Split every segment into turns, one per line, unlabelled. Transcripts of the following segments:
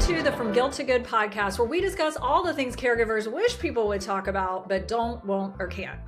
to the From Guilt to Good podcast, where we discuss all the things caregivers wish people would talk about, but don't, won't, or can't.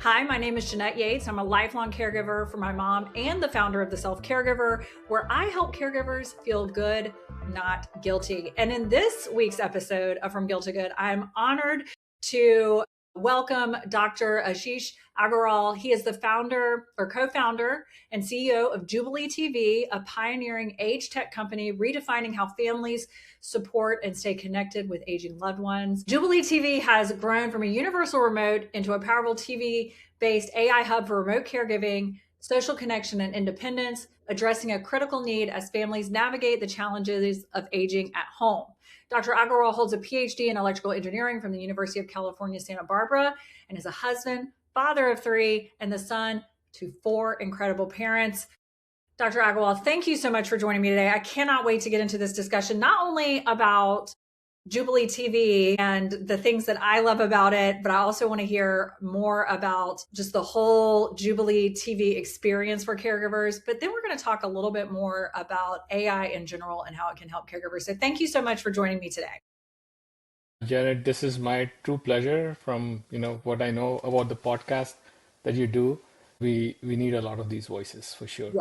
Hi, my name is Jeanette Yates. I'm a lifelong caregiver for my mom and the founder of The Self Caregiver, where I help caregivers feel good, not guilty. And in this week's episode of From Guilt to Good, I'm honored to welcome Dr. Ashish Aggarwal. He is the founder or co-founder and CEO of JubileeTV, a pioneering age tech company redefining how families support and stay connected with aging loved ones. JubileeTV has grown from a universal remote into a powerful TV-based AI hub for remote caregiving, social connection, and independence, addressing a critical need as families navigate the challenges of aging at home. Dr. Aggarwal holds a PhD in electrical engineering from the University of California, Santa Barbara, and is a husband, father of 3, and the son to 4 incredible parents. Dr. Aggarwal, thank you so much for joining me today. I cannot wait to get into this discussion, not only about Jubilee TV and the things that I love about it, but I also want to hear more about just the whole Jubilee TV experience for caregivers. But then we're going to talk a little bit more about AI in general and how it can help caregivers. So thank you so much for joining me today.
Jared, this is my true pleasure. From what I know about the podcast that you do, we need a lot of these voices for sure.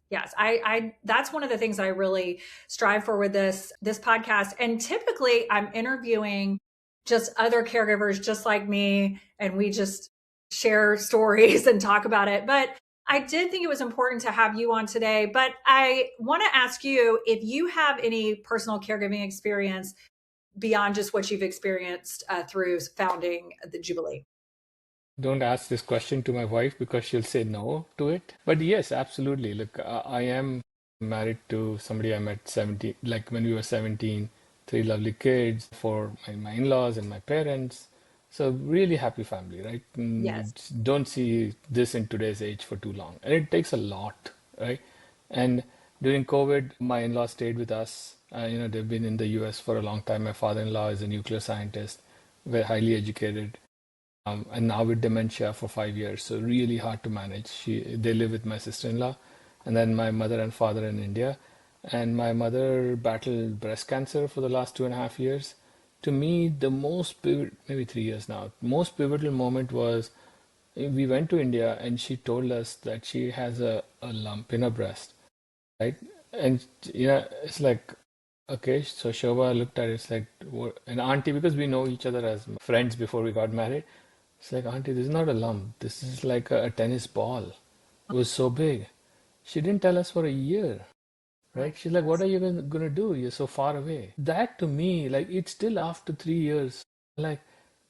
Yes. I that's one of the things that I really strive for with this podcast. And typically I'm interviewing just other caregivers just like me, and we just share stories and talk about it. But I did think it was important to have you on today. But I want to ask you if you have any personal caregiving experience beyond just what you've experienced through founding the Jubilee.
Don't ask this question to my wife because she'll say no to it. But yes, absolutely. Look, I am married to somebody I met 17, like when we were 17, 3 lovely kids for my in-laws and my parents. So really happy family, right?
Yes.
Don't see this in today's age for too long. And it takes a lot, right? And during COVID, my in-laws stayed with us. They've been in the US for a long time. My father-in-law is a nuclear scientist, very highly educated. And now with dementia for 5 years, so really hard to manage. They live with my sister-in-law, and then my mother and father in India. And my mother battled breast cancer for the last 2.5 years. To me, the most maybe 3 years now, most pivotal moment was we went to India and she told us that she has a lump in her breast, right? And it's like, okay, so Shobha looked at it, it's like, an auntie, because we know each other as friends before we got married. It's like, auntie, this is not a lump. This is like a tennis ball. It was so big. She didn't tell us for a year, right? She's like, what are you going to do? You're so far away. That to me, like, it's still after 3 years. Like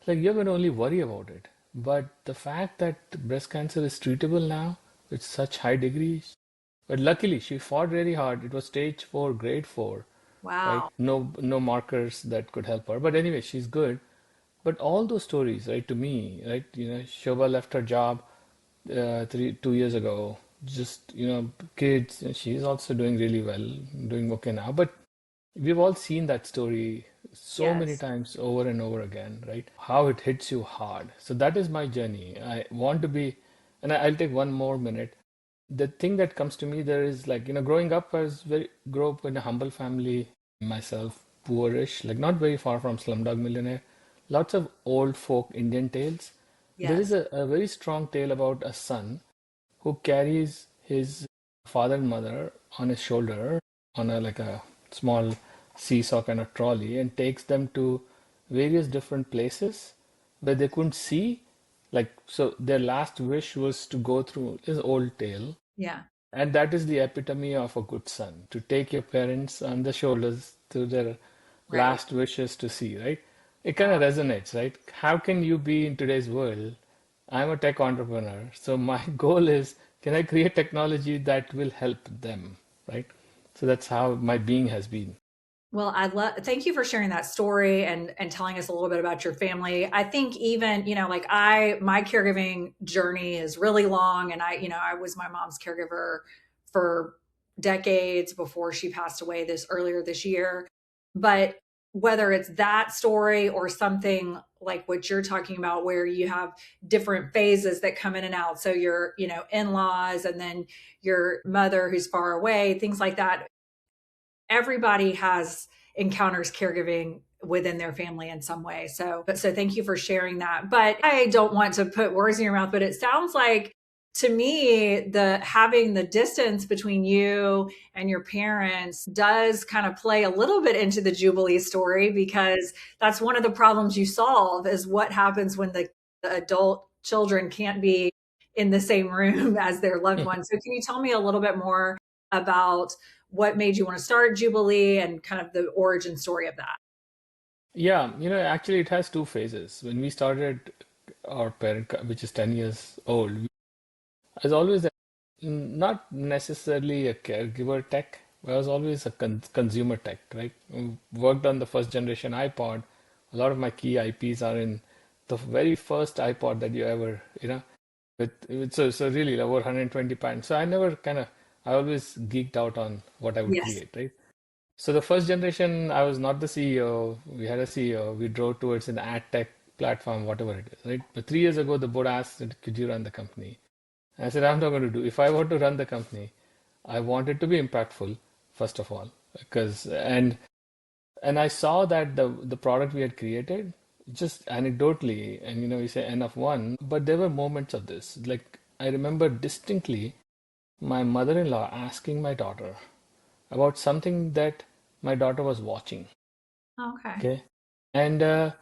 you're going to only worry about it. But the fact that breast cancer is treatable now with such high degrees. But luckily, she fought really hard. It was stage 4, grade 4, right?
Wow.
No markers that could help her. But anyway, she's good. But all those stories, right, to me, right, Shobha left her job 2 years ago. Just, kids, and she's also doing really well, doing okay now. But we've all seen that story so many
Yes.
times over and over again, right? How it hits you hard. So that is my journey. I want to be, and I'll take one more minute. The thing that comes to me there is like, growing up, grew up in a humble family myself, poorish, like not very far from Slumdog Millionaire. Lots of old folk Indian tales. There is
Yes.
a very strong tale about a son who carries his father and mother on his shoulder on like a small seesaw kind of trolley and takes them to various different places where they couldn't see. Like, so their last wish was to go through this old tale.
Yeah.
And that is the epitome of a good son, to take your parents on the shoulders to their
Right.
last wishes to see, right? It kind
Wow.
of resonates, right? How can you be in today's world? I'm a tech entrepreneur, so my goal is, can I create technology that will help them, right? So that's how my being has been.
Well, thank you for sharing that story and telling us a little bit about your family. I think even, like my caregiving journey is really long, and I was my mom's caregiver for decades before she passed away earlier this year. But whether it's that story or something like what you're talking about, where you have different phases that come in and out. So your, in-laws, and then your mother who's far away, things like that. Everybody has encounters caregiving within their family in some way. So thank you for sharing that. But I don't want to put words in your mouth, but it sounds like to me, the having the distance between you and your parents does kind of play a little bit into the Jubilee story, because that's one of the problems you solve is what happens when the adult children can't be in the same room as their loved ones. So can you tell me a little bit more about what made you want to start Jubilee and kind of the origin story of that?
Yeah, actually, it has two phases. When we started our which is 10 years old, I was always not necessarily a caregiver tech, but I was always a consumer tech, right? Worked on the first generation iPod. A lot of my key IPs are in the very first iPod that you ever, so really over 120 pounds. So I always geeked out on what I would
Yes.
create, right? So the first generation, I was not the CEO. We had a CEO. We drove towards an ad tech platform, whatever it is, right? But 3 years ago, the board asked, could you run the company? And I said, I'm not going to do. If I want to run the company, I want it to be impactful, first of all, because and I saw that the product we had created, just anecdotally, and we say N of one, but there were moments of this. Like I remember distinctly my mother-in-law asking my daughter about something that my daughter was watching.
Okay.
Okay. And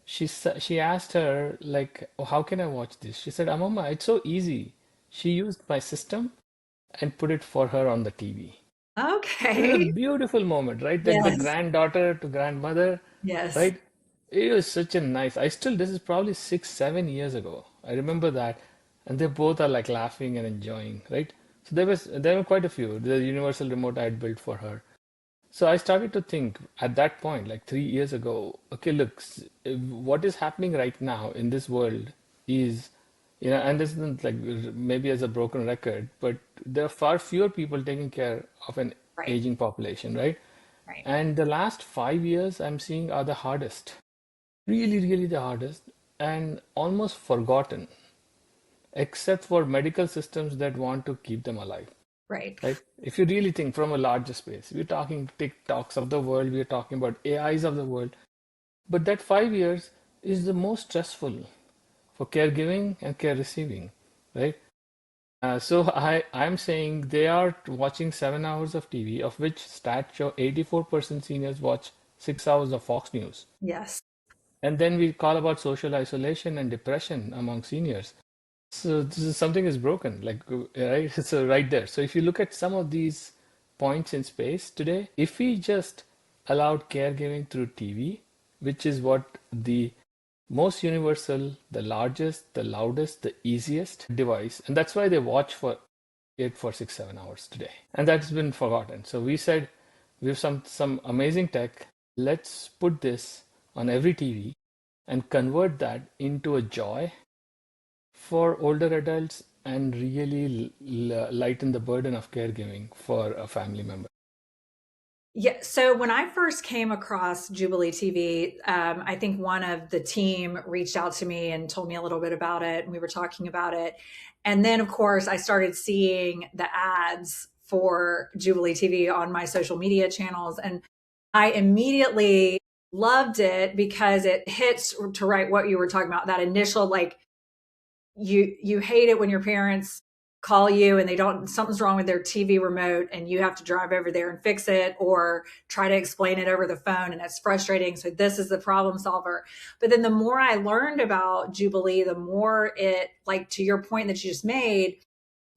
she asked her like, oh, how can I watch this? She said, Mama, it's so easy. She used my system and put it for her on the TV. It was a
Okay.
beautiful moment, right? Like the
Yes.
granddaughter to grandmother,
Yes.
right? It was such a nice. This is probably 6, 7 years ago. I remember that, and they both are like laughing and enjoying, right? So there were quite a few. The universal remote I had built for her. So I started to think at that point, like 3 years ago, okay, look, what is happening right now in this world is, and this isn't like maybe as a broken record, but there are far fewer people taking care of an
Right.
aging population, right?
Right.
And the last 5 years I'm seeing are the hardest, really, really the hardest, and almost forgotten, except for medical systems that want to keep them alive.
Right.
Right? If you really think from a larger space, we're talking TikToks of the world, we're talking about AIs of the world. But that 5 years is the most stressful for caregiving and care receiving, right? So I'm saying they are watching 7 hours of TV, of which stats show 84% seniors watch 6 hours of Fox News.
Yes.
And then we call about social isolation and depression among seniors. So this is something is broken, like right? So right there. So if you look at some of these points in space today, if we just allowed caregiving through TV, which is what the most universal, the largest, the loudest, the easiest device, and that's why they watch for it for 6, 7 hours today, and that's been forgotten. So we said we have some amazing tech. Let's put this on every TV and convert that into a joy for older adults and really lighten the burden of caregiving for a family member.
Yeah. So when I first came across Jubilee TV, I think one of the team reached out to me and told me a little bit about it, and we were talking about it. And then, of course, I started seeing the ads for Jubilee TV on my social media channels, and I immediately loved it because it hits to right what you were talking about, that initial like you hate it when your parents call you and they don't, something's wrong with their TV remote and you have to drive over there and fix it or try to explain it over the phone, and it's frustrating. So this is the problem solver. But then the more I learned about Jubilee, the more it, like to your point that you just made,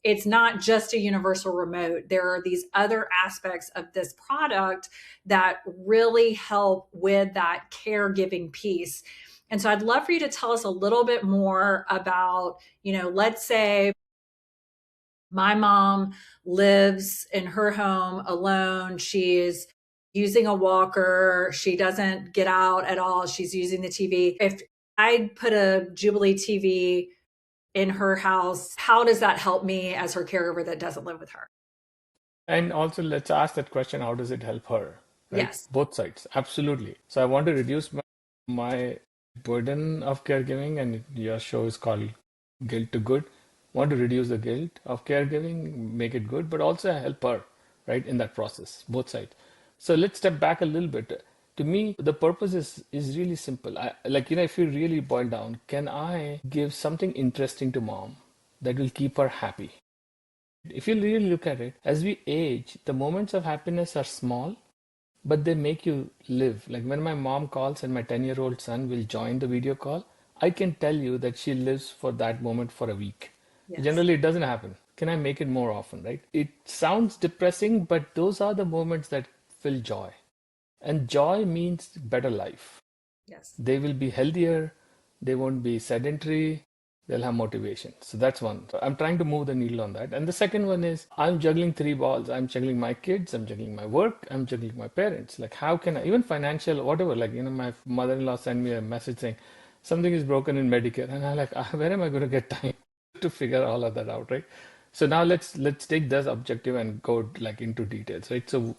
it's not just a universal remote. There are these other aspects of this product that really help with that caregiving piece. And so I'd love for you to tell us a little bit more about, let's say my mom lives in her home alone. She's using a walker. She doesn't get out at all. She's using the TV. If I put a Jubilee TV in her house, how does that help me as her caregiver that doesn't live with her?
And also, let's ask that question, how does it help her, right?
Yes.
Both sides, absolutely. So I want to reduce my burden of caregiving, and your show is called Guilt to Good. Want to reduce the guilt of caregiving, make it good, but also help her, right, in that process, both sides. So let's step back a little bit. To me, the purpose is really simple. If you really boil down, can I give something interesting to mom that will keep her happy? If you really look at it, as we age, the moments of happiness are small, but they make you live. Like when my mom calls and my 10-year-old son will join the video call, I can tell you that she lives for that moment for a week.
Yes.
Generally, it doesn't happen. Can I make it more often, right? It sounds depressing, but those are the moments that fill joy. And joy means better life.
Yes.
They will be healthier, they won't be sedentary, they'll have motivation. So that's one. So I'm trying to move the needle on that. And the second one is I'm juggling three balls. I'm juggling my kids, I'm juggling my work, I'm juggling my parents. Like, how can I, even financial, whatever, my mother-in-law sent me a message saying something is broken in Medicare. And I'm like, where am I going to get time to figure all of that out, right? So now let's take this objective and go like into details, right? So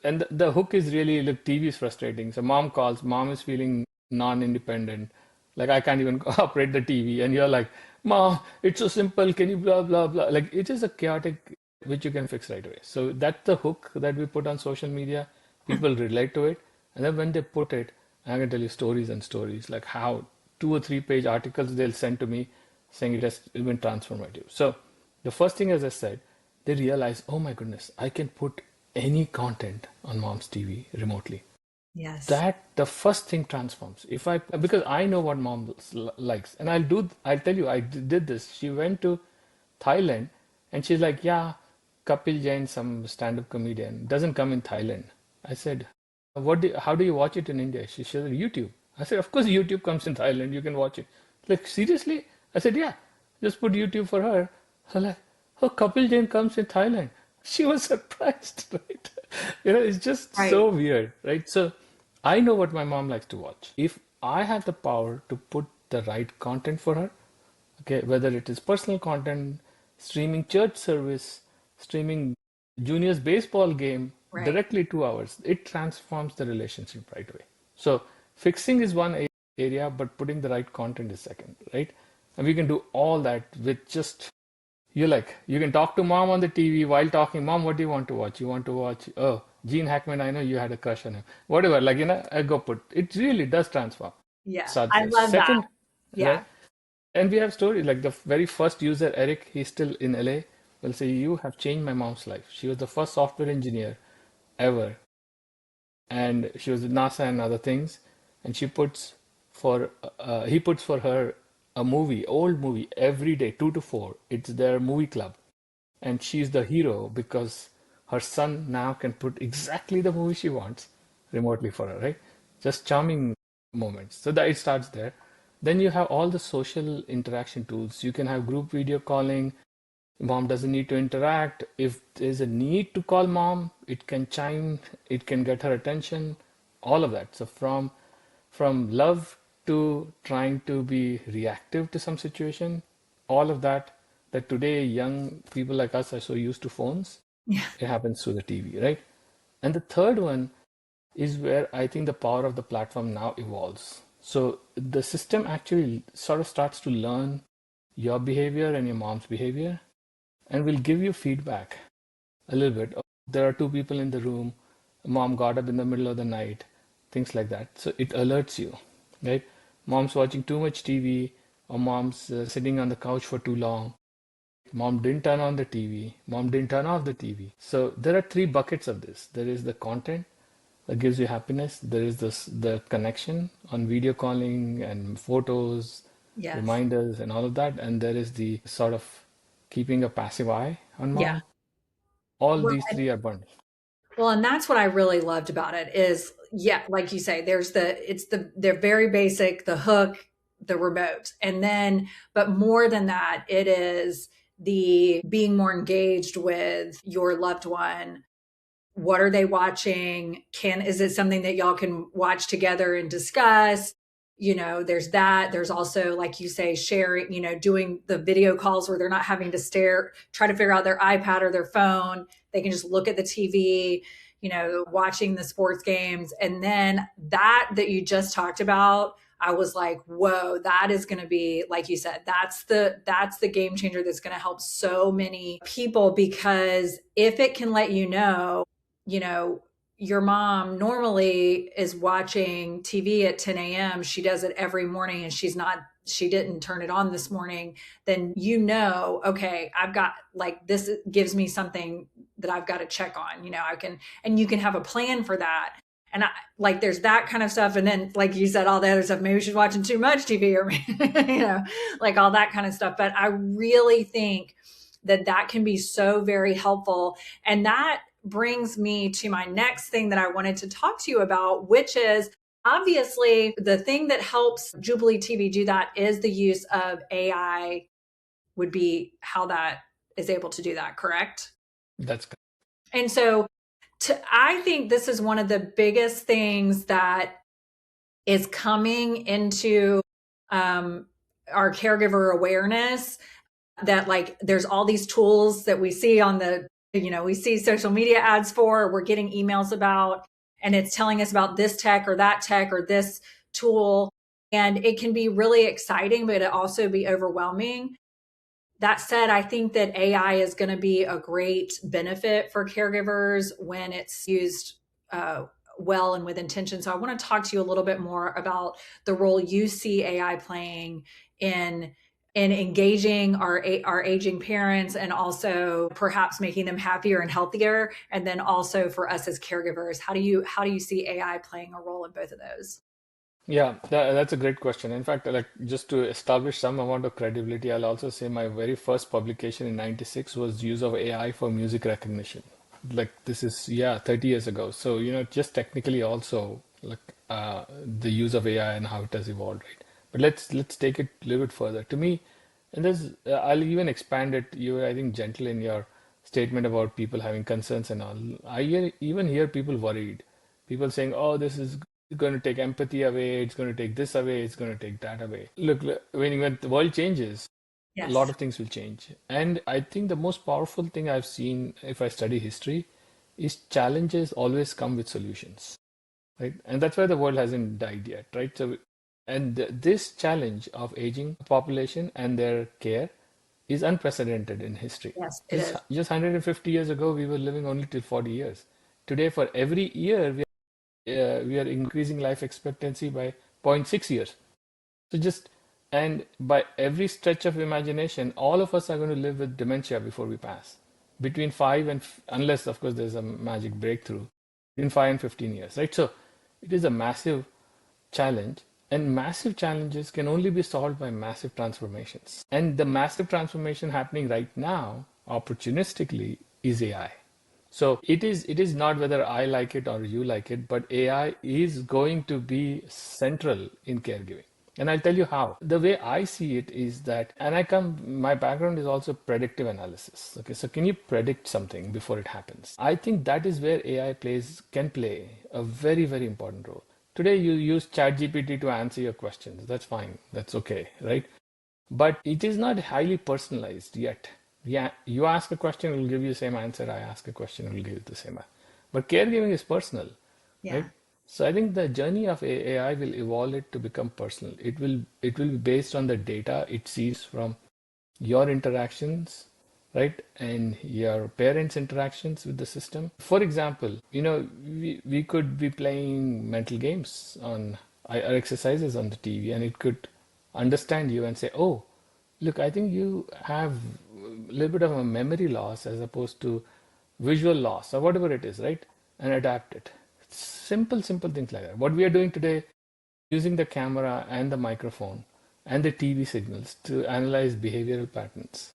and the hook is really, look, TV is frustrating. So mom calls, mom is feeling non-independent. Like I can't even operate the TV. And you're like, Mom, it's so simple. Can you blah, blah, blah. Like it is a chaotic, which you can fix right away. So that's the hook that we put on social media. People relate to it. And then when they put it, I can tell you stories and stories, like how 2 or 3 page articles they'll send to me saying it has been transformative. So the first thing, as I said, they realize, oh my goodness, I can put any content on mom's TV remotely.
Yes.
That the first thing transforms. If I, because I know what mom likes, and I'll tell you, I did this. She went to Thailand and she's like, yeah, Kapil Jain, some stand-up comedian, doesn't come in Thailand. I said, how do you watch it in India? She said, YouTube. I said, of course YouTube comes in Thailand, you can watch it. Like, seriously? I said, yeah, just put YouTube for her. I'm like, oh, Kapil Jain comes in Thailand. She was surprised, right? It's just
Right.
so weird, right? So I know what my mom likes to watch. If I have the power to put the right content for her, okay, whether it is personal content, streaming church service, streaming juniors baseball game
Right.
directly to ours, it transforms the relationship right away. So fixing is one area, but putting the right content is second, right? And we can do all that with just, you can talk to mom on the TV while talking, Mom, what do you want to watch? You want to watch, oh, Gene Hackman, I know you had a crush on him. Whatever, I go put. It really does transform.
Yeah.
Starts
I
there.
love that.
Second,
Yeah.
right? And we have stories like the very first user, Eric, he's still in LA, will say, you have changed my mom's life. She was the first software engineer ever. And she was with NASA and other things. And he puts for her a movie, old movie, every day, 2 to 4. It's their movie club. And she's the hero because her son now can put exactly the movie she wants remotely for her, right? Just charming moments. So that it starts there. Then you have all the social interaction tools. You can have group video calling. Mom doesn't need to interact. If there's a need to call mom, it can chime, it can get her attention, all of that. So from love to trying to be reactive to some situation, all of that today young people like us are so used to phones,
Yeah.
it happens through the TV, right? And the third one is where I think the power of the platform now evolves. So the system actually sort of starts to learn your behavior and your mom's behavior and will give you feedback a little bit. Oh, there are two people in the room, mom got up in the middle of the night, things like that. So it alerts you, right? Mom's watching too much TV, or mom's sitting on the couch for too long. Mom didn't turn on the TV. Mom didn't turn off the TV. So there are three buckets of this. There is the content that gives you happiness. There is the connection on video calling and photos,
Yes.
reminders, and all of that. And there is the sort of keeping a passive eye on
Yeah.
mom. All
Well,
these three are bundled.
well, and that's what I really loved about it is, yeah, like you say, they're very basic, the hook, the remote. And then, but more than that, it is the being more engaged with your loved one. What are they watching? Is it something that y'all can watch together and discuss? There's that. There's also, like you say, sharing, doing the video calls where they're not having to try to figure out their iPad or their phone. They can just look at the TV, watching the sports games. And then that you just talked about, I was like, whoa, that is going to be, like you said, that's the game changer that's going to help so many people, because if it can let you know your mom normally is watching TV at 10 a.m., she does it every morning and she didn't turn it on this morning, then okay, I've got like, this gives me something that I've got to check on, and you can have a plan for that. And like, there's that kind of stuff. And then, like you said, all the other stuff, maybe she's watching too much TV or, like all that kind of stuff. But I really think that can be so very helpful. And that brings me to my next thing that I wanted to talk to you about, which is obviously the thing that helps Jubilee TV do that is the use of AI, would be how that is able to do that, correct?
That's
And so I think this is one of the biggest things that is coming into our caregiver awareness, that like there's all these tools that we see we see social media ads for, we're getting emails about, and it's telling us about this tech or that tech or this tool. And it can be really exciting, but it also be overwhelming. That said, I think that AI is going to be a great benefit for caregivers when it's used well and with intention. So I want to talk to you a little bit more about the role you see AI playing in engaging our aging parents, and also perhaps making them happier and healthier. And then also for us as caregivers, how do you see AI playing a role in both of those?
Yeah, that's a great question. In fact, like just to establish some amount of credibility, I'll also say my very first publication in '96 was use of AI for music recognition. Like this is, yeah, 30 years ago. So, just technically also like the use of AI and how it has evolved, right? But let's take it a little bit further. To me, and this I'll even expand it. You were, I think, gentle in your statement about people having concerns and all. Even hear people worried, people saying, "Oh, this is going to take empathy away. It's going to take this away. It's going to take that away." Look, when the world changes, a lot
Yes.
of things will change. And I think the most powerful thing I've seen, if I study history, is challenges always come with solutions, right? And that's why the world hasn't died yet, right? So, and this challenge of aging population and their care is unprecedented in history.
Yes, it
Just
is.
just 150 years ago, we were living only till 40 years. Today, for every year, we are increasing life expectancy by zero point 0.6 years. So just, and by every stretch of imagination, all of us are going to live with dementia before we pass. Between unless of course there's a magic breakthrough, in 5 and 15 years, right? So it is a massive challenge, and massive challenges can only be solved by massive transformations. And the massive transformation happening right now, opportunistically, is AI. So it is not whether I like it or you like it, but AI is going to be central in caregiving. And I'll tell you how. The way I see it is that, and my background is also predictive analysis. Okay, so can you predict something before it happens? I think that is where AI can play a very, very important role. Today you use ChatGPT to answer your questions. That's fine. That's okay, right? But it is not highly personalized yet. Yeah, you ask a question, it will give you the same answer. I ask a question, it will give you the same answer. But caregiving is personal,
Yeah.
right? So I think the journey of AI will evolve it to become personal. It will be based on the data it sees from your interactions, right? And your parents' interactions with the system. For example, we could be playing mental games or exercises on the TV, and it could understand you and say, "Oh, look, I think you have a little bit of a memory loss as opposed to visual loss or whatever it is, right?" And adapt it. Simple, simple things like that. What we are doing today, using the camera and the microphone and the TV signals to analyze behavioral patterns,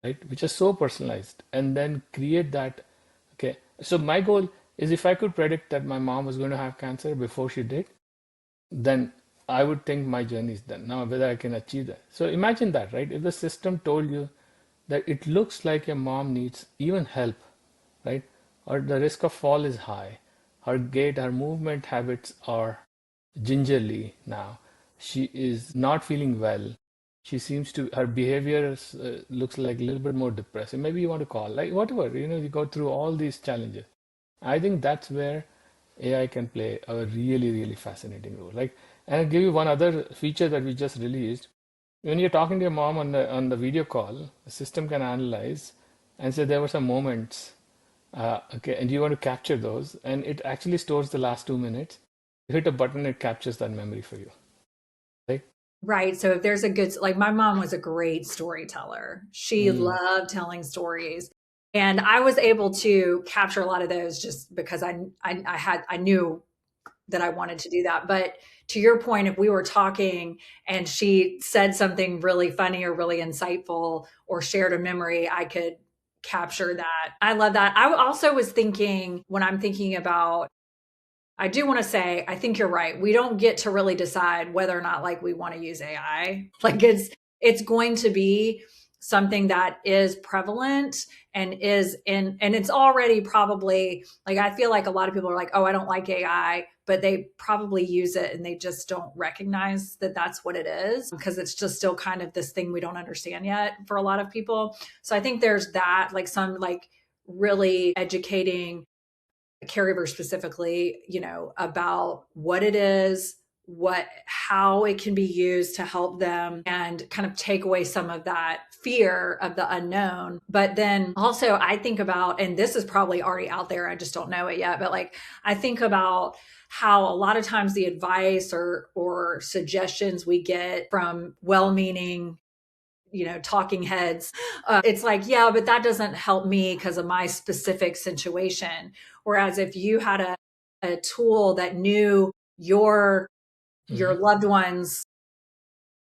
right? Which are so personalized, and then create that. Okay. So my goal is, if I could predict that my mom was going to have cancer before she did, then I would think my journey is done. Now, whether I can achieve that. So imagine that, right? If the system told you that it looks like your mom needs even help, right? Or the risk of fall is high, her gait, her movement habits are gingerly now. She is not feeling well. She seems to, her behavior looks like a little bit more depressive. Maybe you want to call, like whatever, you go through all these challenges. I think that's where AI can play a really, really fascinating role. Like, and I'll give you one other feature that we just released. When you're talking to your mom on the video call, the system can analyze and say there were some moments Okay, and you want to capture those, and it actually stores the last 2 minutes. You hit a button, it captures that memory for you, right?
Right. So if there's a good, like my mom was a great storyteller. She
Mm,
loved telling stories. And I was able to capture a lot of those just because I knew that I wanted to do that. But to your point, if we were talking and she said something really funny or really insightful or shared a memory, I could capture that. I love that. I also was thinking when I'm thinking about, I do want to say, I think you're right. We don't get to really decide whether or not like we want to use AI. Like it's going to be something that is prevalent and is in, and it's already probably like, I feel like a lot of people are like, oh, I don't like AI, but they probably use it and they just don't recognize that that's what it is because it's just still kind of this thing we don't understand yet for a lot of people. So I think there's that, like some like really educating caregivers specifically, about what it is, how it can be used to help them and kind of take away some of that fear of the unknown. But then also I think about, and this is probably already out there, I just don't know it yet, but like I think about how a lot of times the advice or suggestions we get from well-meaning talking heads, it's like, yeah, but that doesn't help me because of my specific situation. Whereas if you had a tool that knew your
hmm.
loved one's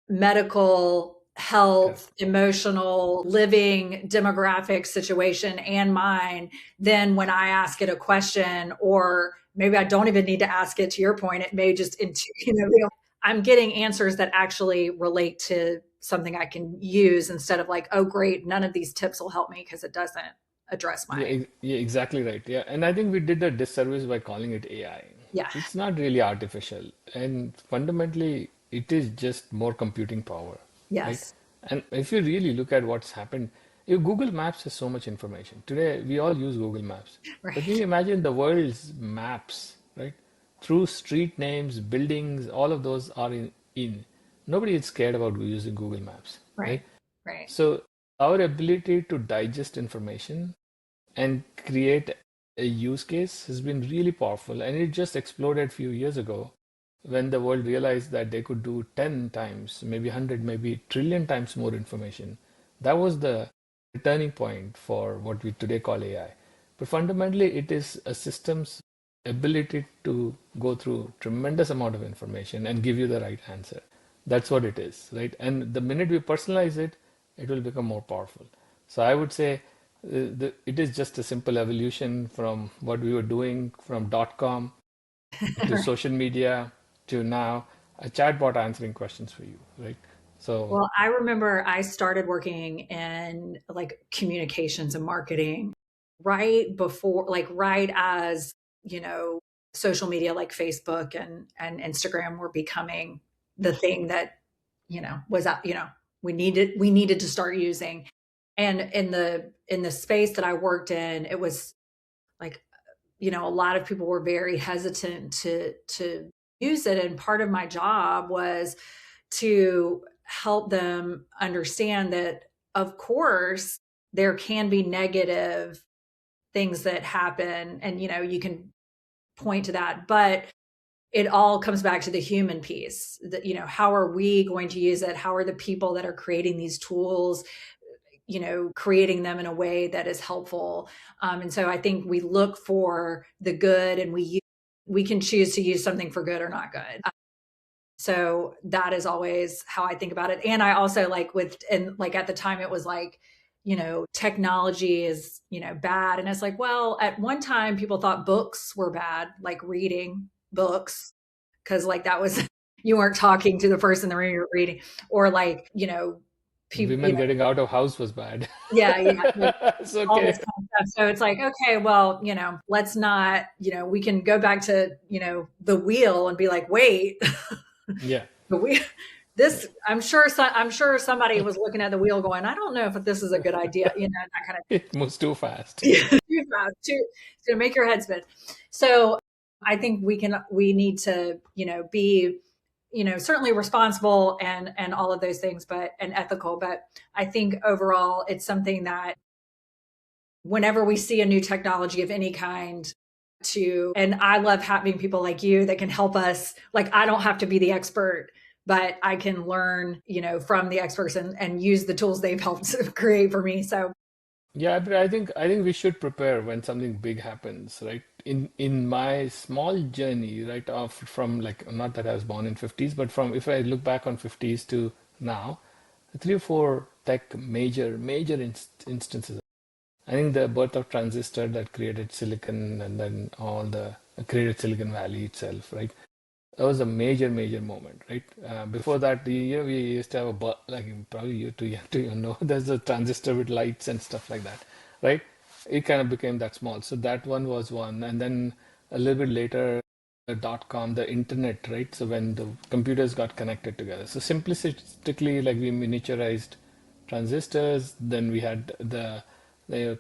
medical,
Correct.
health, emotional, living demographic situation and mine, then when I ask it a question, or maybe I don't even need to ask it, to your point, it may just I'm getting answers that actually relate to something I can use instead of like, oh great, none of these tips will help me because it doesn't address
Yeah,
my.
yeah, exactly right. Yeah, and I think we did a disservice by calling it AI.
Yeah.
It's not really artificial, and fundamentally, it is just more computing power, right?
Yes.
And if you really look at what's happened, Google Maps has so much information. Today, we all use Google Maps. But can
Right.
you imagine the world's maps, right? Through street names, buildings, all of those are in. Nobody is scared about using Google Maps, right?
Right. Right.
So our ability to digest information and create a use case has been really powerful. And it just exploded a few years ago when the world realized that they could do 10 times, maybe 100, maybe trillion times more information. That was the turning point for what we today call AI. But fundamentally, it is a system's ability to go through tremendous amount of information and give you the right answer. That's what it is, right? And the minute we personalize it, it will become more powerful. So I would say it is just a simple evolution from what we were doing from .com to
Right.
social media to now a chatbot answering questions for you, right? So,
Well, I remember I started working in like communications and marketing right before, like right as, you know, social media like Facebook and Instagram were becoming the thing that, was that, we needed to start using. And in the space that I worked in, it was like, a lot of people were very hesitant to use it. And part of my job was to help them understand that, of course, there can be negative things that happen, and you can point to that, but it all comes back to the human piece. That how are we going to use it? How are the people that are creating these tools creating them in a way that is helpful. And so I think we look for the good, and we can choose to use something for good or not good. So that is always how I think about it. And I also like and like at the time it was like, technology is, bad. And it's like, well, at one time people thought books were bad, like reading books, because like that was, you weren't talking to the person in the room, you're reading, or like, people,
women getting out of house was bad.
yeah, yeah, like
It's
all this
okay.
kind of stuff. So it's like, okay, well, let's not, we can go back to, the wheel and be like, wait,
Yeah.
the wheel, this, I'm sure somebody was looking at the wheel going, I don't know if this is a good idea, that kind of
It moves too fast.
too fast, it's gonna make your head spin. So I think we need to, be, certainly responsible and all of those things, but and ethical. But I think overall it's something that whenever we see a new technology of any kind, and I love having people like you that can help us. Like, I don't have to be the expert, but I can learn, from the experts and use the tools they've helped create for me. So
Yeah, but I think we should prepare when something big happens, right? In my small journey, right, of from, like, not that I was born in 50s, but from, if I look back on 50s to now, three or four tech major instances. I think the birth of transistor that created silicon, and then all the created Silicon Valley itself, right? That was a major moment, right? Before that, we used to have like, probably you too young to even know, there's a transistor with lights and stuff like that, right? It kind of became that small. So that one was one. And then a little bit later, the .com, the internet, right? So when the computers got connected together. So simplistically, like, we miniaturized transistors, then we had the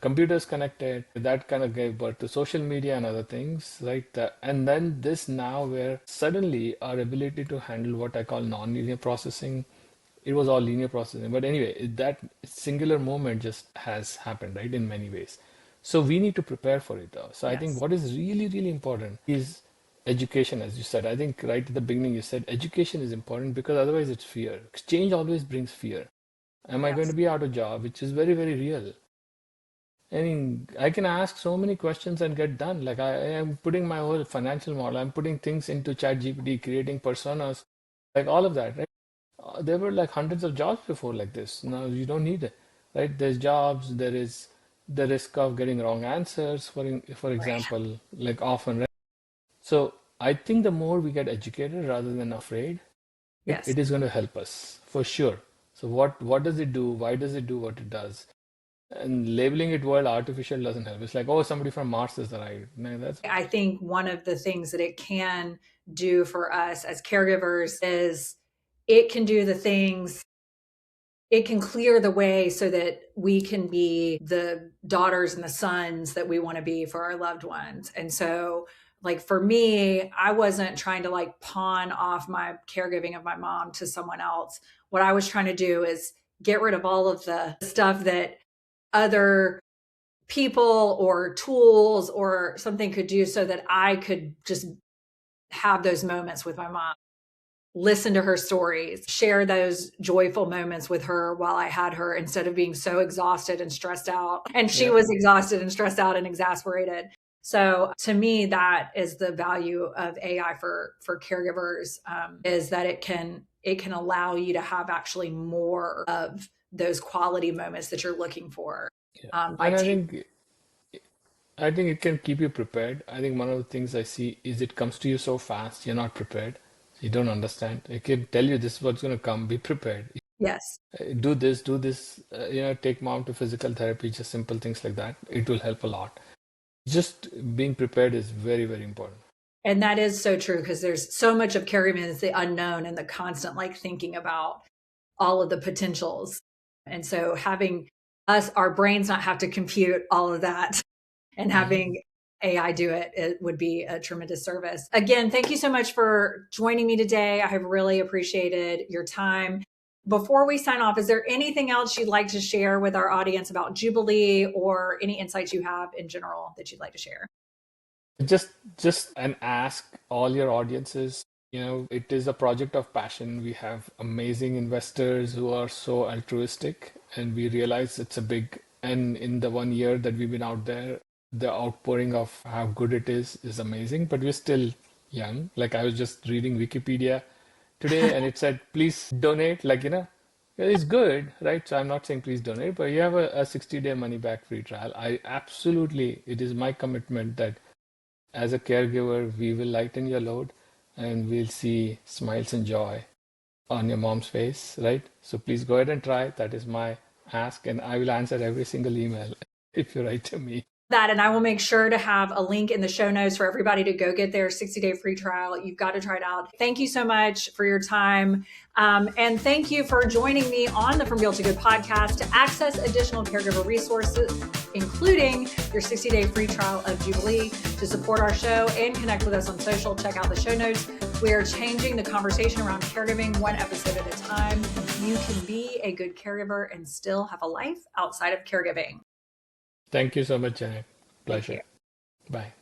computers connected. That kind of gave birth to social media and other things, right? And then this now, where suddenly our ability to handle what I call nonlinear processing, it was all linear processing. But anyway, that singular moment just has happened, right, in many ways. So we need to prepare for it, though. So I think
yes,
what is really important is education, as you said. I think right at the beginning you said education is important, because otherwise it's fear. Change always brings fear. Am I going to
yes,
be out of job? Which is very real. I mean, I can ask so many questions and get done. Like, I am putting my whole financial model, I'm putting things into ChatGPT, creating personas, like all of that, right? There were like hundreds of jobs before like this. Now you don't need it, right? There's jobs, there is the risk of getting wrong answers, for
right.
example, like often, right? So I think the more we get educated rather than afraid, it,
Yes.
it is going to help us for sure. So what does it do? Why does it do what it does? And labeling it world artificial doesn't help. It's like, oh, somebody from Mars is right. No, that's
I think one of the things that it can do for us as caregivers is it can do the things, it can clear the way so that we can be the daughters and the sons that we want to be for our loved ones. And so, like, for me, I wasn't trying to like pawn off my caregiving of my mom to someone else. What I was trying to do is get rid of all of the stuff that other people or tools or something could do so that I could just have those moments with my mom, listen to her stories, share those joyful moments with her while I had her, instead of being so exhausted and stressed out. And she
yeah,
was exhausted and stressed out and exasperated. So to me, that is the value of AI for caregivers, is that it can allow you to have actually more of those quality moments that you're looking for,
yeah.
by
And I
taking.
think I think it can keep you prepared. I think one of the things I see is it comes to you so fast, you're not prepared. You don't understand. It can tell you this is what's going to come. Be prepared.
Yes.
Do this. Take mom to physical therapy. Just simple things like that. It will help a lot. Just being prepared is very important.
And that is so true, because there's so much of caregiving is the unknown and the constant like thinking about all of the potentials. And so having our brains not have to compute all of that, and
Mhm.
having AI do it, it would be a tremendous service. Again, thank you so much for joining me today. I have really appreciated your time. Before we sign off, is there anything else you'd like to share with our audience about Jubilee, or any insights you have in general that you'd like to share?
Just an ask all your audiences. It is a project of passion. We have amazing investors who are so altruistic, and we realize it's a big, and in the 1 year that we've been out there, the outpouring of how good it is amazing, but we're still young. Like, I was just reading Wikipedia today and it said, please donate. Like, it's good, right? So I'm not saying please donate, but you have a 60-day money back free trial. It is my commitment that as a caregiver, we will lighten your load and we'll see smiles and joy on your mom's face, right? So please go ahead and try. That is my ask, and I will answer every single email if you write to me.
That, and I will make sure to have a link in the show notes for everybody to go get their 60-day free trial. You've got to try it out. Thank you so much for your time. And thank you for joining me on the From Guilt to Good podcast. To access additional caregiver resources, including your 60-day free trial of Jubilee, to support our show and connect with us on social, check out the show notes. We are changing the conversation around caregiving one episode at a time. You can be a good caregiver and still have a life outside of caregiving.
Thank you so much, Janet.
Thank you.
Pleasure. Bye.